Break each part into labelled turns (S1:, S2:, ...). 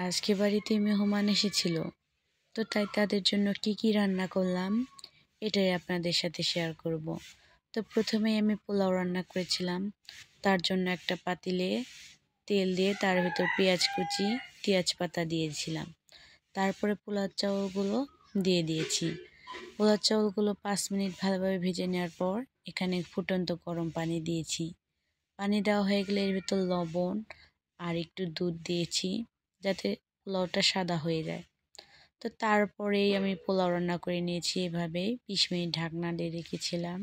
S1: আজকে বাড়িতে মেহমান এসেছিল, তো তাই তাদের জন্য কি কি রান্না করলাম এটাই আপনাদের সাথে শেয়ার করব। তো প্রথমেই আমি পোলাও রান্না করেছিলাম। তার জন্য একটা পাতিলে তেল দিয়ে তার ভিতর পেঁয়াজ কুচি, তেজপাতা দিয়েছিলাম। তারপরে পোলাও চাউলগুলো দিয়ে দিয়েছি। পোলাও চাউলগুলো 5 মিনিট ভালোভাবে ভেজে নেওয়ার পর এখানে ফুটন্ত গরম পানি দিয়েছি। পানি দেওয়া হয়ে গেলে এর ভিতর লবণ আর একটু দুধ দিয়েছি, যাতে পোলাওটা সাদা হয়ে যায়। তো তারপরেই আমি পোলাও রান্না করে নিয়েছি। এভাবে 20 মিনিট ঢাকনা দিয়ে রেখেছিলাম।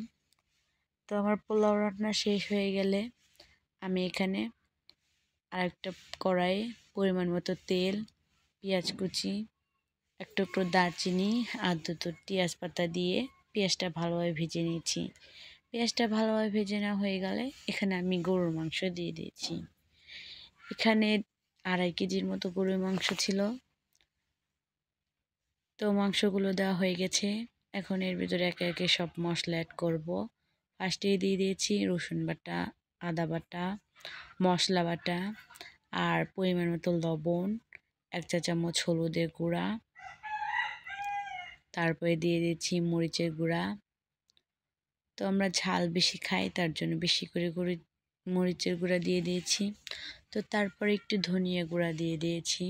S1: তো আমার পোলাও রান্না শেষ হয়ে গেলে আমি এখানে আরেকটা কড়াইয়ে পরিমাণ মতো তেল, পেঁয়াজ কুচি, এক টুকরো দারচিনি আর দুটো তেজপাতা দিয়ে পেঁয়াজটা ভালোভাবে ভেজে নিয়েছি। পেঁয়াজটা ভালোভাবে ভেজে নেওয়া হয়ে গেলে এখানে আমি গরুর মাংস দিয়ে দিয়েছি। এখানে 2.5 কেজির মতো গরুর মাংস ছিল। তো মাংসগুলো দেওয়া হয়ে গেছে। এখন এর ভিতরে একে একে সব মশলা অ্যাড করব। ফার্স্টেই দিয়ে দিয়েছি রসুন বাটা, আদা বাটা, মশলা বাটা আর পরিমাণ মতো লবণ, 1 চা চামচ হলুদের গুঁড়া, তারপরে দিয়ে দিচ্ছি মরিচের গুঁড়া। তো আমরা ঝাল বেশি খাই, তার জন্য বেশি করে মরিচের গুঁড়া দিয়ে দিয়েছি। তো তারপরে একটু ধনিয়া গুঁড়া দিয়ে দিয়েছি।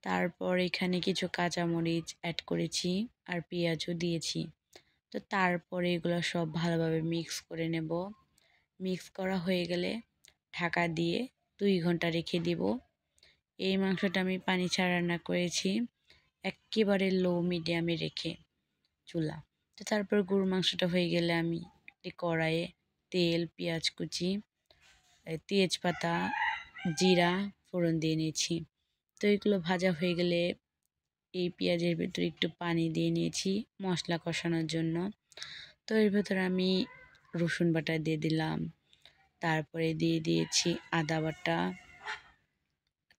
S1: তারপর এখানে কিছু কাঁচামরিচ অ্যাড করেছি আর পেঁয়াজও দিয়েছি। তো তারপরে এগুলো সব ভালোভাবে মিক্স করে নেব। মিক্স করা হয়ে গেলে ঢাকা দিয়ে 2 ঘন্টা রেখে দিব। এই মাংসটা আমি পানি ছাড়া রান্না করেছি, একেবারে লো মিডিয়ামে রেখে চুলা। তো তারপর গরুর মাংসটা হয়ে গেলে আমি একটি কড়াইয়ে তেল, পেঁয়াজ কুচি, তেজপাতা, জিরা ফোড়ন দিয়ে নিয়েছি। তো এগুলো ভাজা হয়ে গেলে এই পেঁয়াজের ভিতরে একটু পানি দিয়ে নিয়েছি মশলা কষানোর জন্য। তো এর ভেতরে আমি রসুন বাটা দিয়ে দিলাম, তারপরে দিয়ে দিয়েছি আদা বাটা,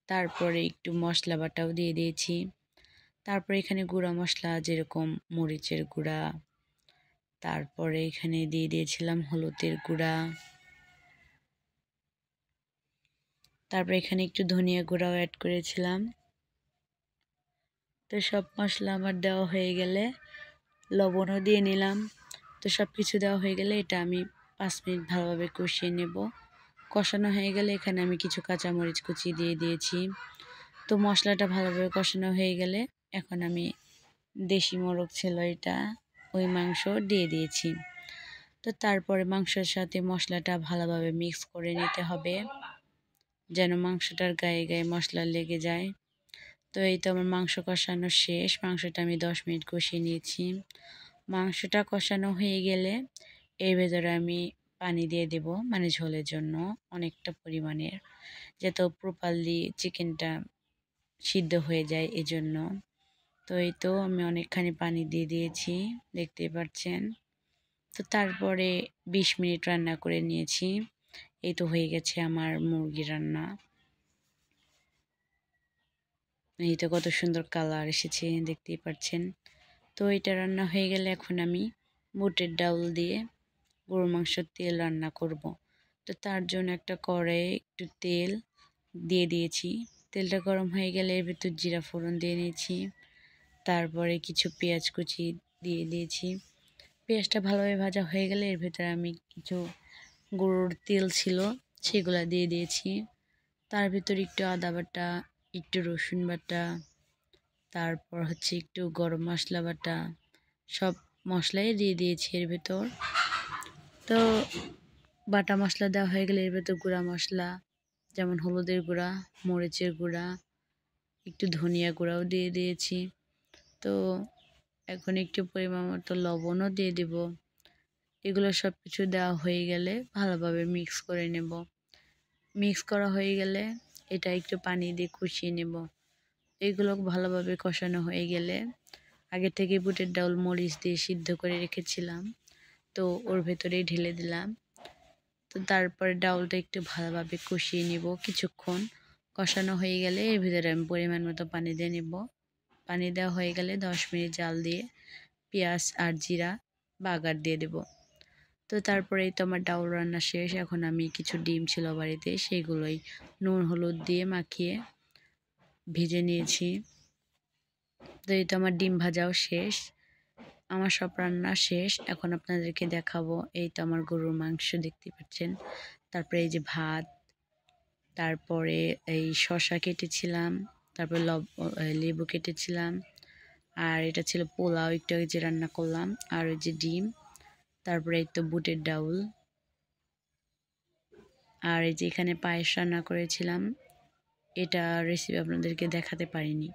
S1: তারপরে একটু মশলা বাটাও দিয়ে দিয়েছি। তারপরে এখানে গুঁড়া মশলা যেরকম মরিচের গুঁড়া, তারপরে এখানে দিয়ে দিয়েছিলাম হলুদের গুঁড়া, তারপরে এখানে একটু ধনিয়া গুঁড়াও অ্যাড করেছিলাম। তো সব মশলা আমার দেওয়া হয়ে গেলে লবণও দিয়ে নিলাম। তো সব কিছু দেওয়া হয়ে গেলে এটা আমি 5 মিনিট ভালোভাবে কষিয়ে নেব। কষানো হয়ে গেলে এখানে আমি কিছু কাঁচামরিচ কুচি দিয়ে দিয়েছি। তো মশলাটা ভালোভাবে কষানো হয়ে গেলে এখন আমি দেশি মোরগ ছিল এটা, ওই মাংস দিয়ে দিয়েছি। তো তারপরে মাংসের সাথে মশলাটা ভালোভাবে মিক্স করে নিতে হবে, যেন মাংসটার গায়ে গায়ে মশলা লেগে যায়। তো এই তো আমার মাংস কষানো শেষ। মাংসটা আমি 10 মিনিট কষিয়ে নিয়েছি। মাংসটা কষানো হয়ে গেলে এর ভেতরে আমি পানি দিয়ে দেব, মানে ঝোলের জন্য অনেকটা পরিমাণের, যাতে প্রপারলি চিকেনটা সিদ্ধ হয়ে যায় এজন্য। তো এই তো আমি অনেকখানি পানি দিয়ে দিয়েছি, দেখতেই পাচ্ছেন। তো তারপরে 20 মিনিট রান্না করে নিয়েছি। এই তো হয়ে গেছে আমার মুরগি রান্না। এই তো কত সুন্দর কালার এসেছে, দেখতেই পাচ্ছেন। তো এটা রান্না হয়ে গেলে এখন আমি বুটের ডাউল দিয়ে গরুর মাংসের তেল রান্না করব। তো তার জন্য একটা কড়াইয়ে একটু তেল দিয়ে দিয়েছি। তেলটা গরম হয়ে গেলে এর ভিতর জিরা ফোড়ন দিয়ে নিয়েছি। তারপরে কিছু পেঁয়াজ কুচি দিয়ে দিয়েছি। পেঁয়াজটা ভালোভাবে ভাজা হয়ে গেলে এর ভিতরে আমি কিছু গরুর তেল ছিল সেগুলো দিয়ে দিয়েছি। তার ভিতর একটু আদা বাটা, একটু রসুন বাটা, তারপর হচ্ছে একটু গরম মশলা বাটা, সব মশলাই দিয়ে দিয়েছি এর ভিতর। তো বাটা মশলা দেওয়া হয়ে গেলে এর ভিতর গুঁড়া মশলা যেমন হলুদের গুঁড়া, মরিচের গুঁড়া, একটু ধনিয়া গুঁড়াও দিয়ে দিয়েছি। তো এখন একটু পরিমাণ মতো লবণও দিয়ে দেব। এগুলো সব কিছু দেওয়া হয়ে গেলে ভালোভাবে মিক্স করে নেব। মিক্স করা হয়ে গেলে এটা একটু পানি দিয়ে কষিয়ে নেব। এগুলো ভালোভাবে কষানো হয়ে গেলে আগে থেকে বুটের ডাউল মরিচ দিয়ে সিদ্ধ করে রেখেছিলাম, তো ওর ভেতরেই ঢেলে দিলাম। তো তারপরে ডাউলটা একটু ভালোভাবে কষিয়ে নেব কিছুক্ষণ। কষানো হয়ে গেলে এর ভিতরে আমি পরিমাণ মতো পানি দিয়ে নেব। পানি দেওয়া হয়ে গেলে 10 মিনিট জাল দিয়ে পেঁয়াজ আর জিরা বাগার দিয়ে দেব। তো তারপরেই তো আমার ডাউল রান্না শেষ। এখন আমি কিছু ডিম ছিল বাড়িতে, সেগুলোই নুন হলুদ দিয়ে মাখিয়ে ভেজে নিয়েছি। তো এই তো আমার ডিম ভাজাও শেষ, আমার সব রান্না শেষ। এখন আপনাদেরকে দেখাবো, এই তো আমার গরুর মাংস দেখতে পাচ্ছেন, তারপরে এই যে ভাত, তারপরে এই শসা কেটেছিলাম, তারপরে লেবু কেটেছিলাম, আর এটা ছিল পোলাও একটু আগে যে রান্না করলাম, আর ওই যে ডিম, তারপরে এই তো বুটের ডাউল, আর এই যে এখানে পায়েস রান্না করেছিলাম। এটা রেসিপি আপনাদেরকে দেখাতে পারিনি।